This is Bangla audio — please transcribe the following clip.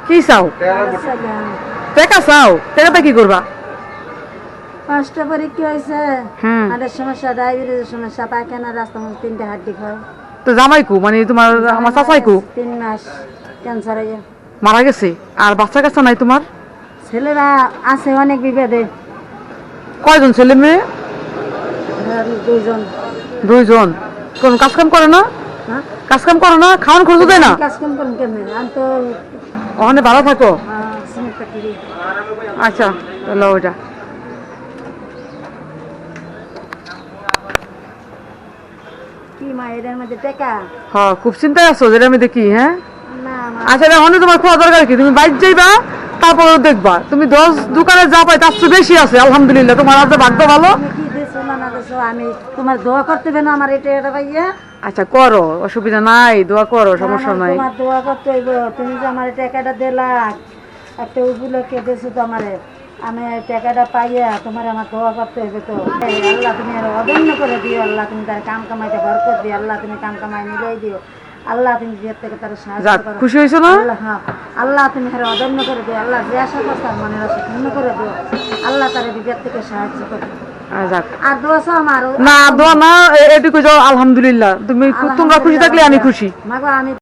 কি চাও? টাকা চাও? টাকাটা কি করবা? পাঁচটা পরীক্ষা হয়েছে, হার্টের সমস্যা, ডায়াবেটিসের সমস্যা, পায়খানা, রাস্তা মধ্যে 3টে হাড্ডি খাও। তো জামাই কু, মানে তোমার আমার চাচাই কু? 3 মাস ক্যান্সার হয়ে মারা গেছে। আর বাচ্চা কাচ্চা নাই তোমার? ছেলেরা আছে অনেক বিপদে। কয়জন ছেলে মেয়ে? 2জন। 2জন। কোন কাজ কাম করে না? কাজ কাম করে না? খাওয়ান খরচ দেয় না? কাজ কাম করুন কেমনে? আমি তো ওখানে ভালো থাকো? Cement factory. আচ্ছা তাহলে ওইটা কি মা এদের মধ্যে টাকা? হ্যাঁ, খুব চিন্তায় আছো যেটা আমি দেখি। হ্যাঁ না মা, আচ্ছা, এখন তোমার খোয়া দরকার কি? তুমি বাইর যাইবা, তারপর দেখবা। তুমি 10 দোকানে যা পাই তার চেয়ে বেশি আছে। আলহামদুলিল্লাহ, তোমার আজ ভাগ্য ভালো। তুমি কি দিছো না না দিছো, আমি তোমার দোয়া করতে হবে না আমার এটা ভাইয়া? আচ্ছা করো, অসুবিধা নাই, দোয়া করো, সমস্যা নাই। তোমার দোয়া করতে হইব। তুমি যে আমার টাকাটা দিলা, একটা উপলক্ষে দিছো তো আমারে, আমি এই টাকাটা পাইয়া তোমার আমার দোয়া করতে হইবে তো। আল্লাহ তুমি আর অদন্য করে দিও, আল্লাহ তুমি তার কাম কামাইতে বরকত দিও, আল্লাহ তুমি কাম কামাই মিলাই দিও, আল্লাহ তুমি বিয়ের থেকে তার সাহায্য যাক, করো। খুশি হয়েছো না? হ্যাঁ, আল্লাহ তুমি আর অদন্য করে দিও, আল্লাহ যে আশা করছো তার মনের আশা পূর্ণ করে দিও, আল্লাহ তার বিয়ের থেকে সাহায্য করো। যাক, আর দোয়া চাও আমার? না দোয়া না, এটুকু যাও। আলহামদুলিল্লাহ, তোমরা খুশি থাকলে আমি খুশি। মাগো আমি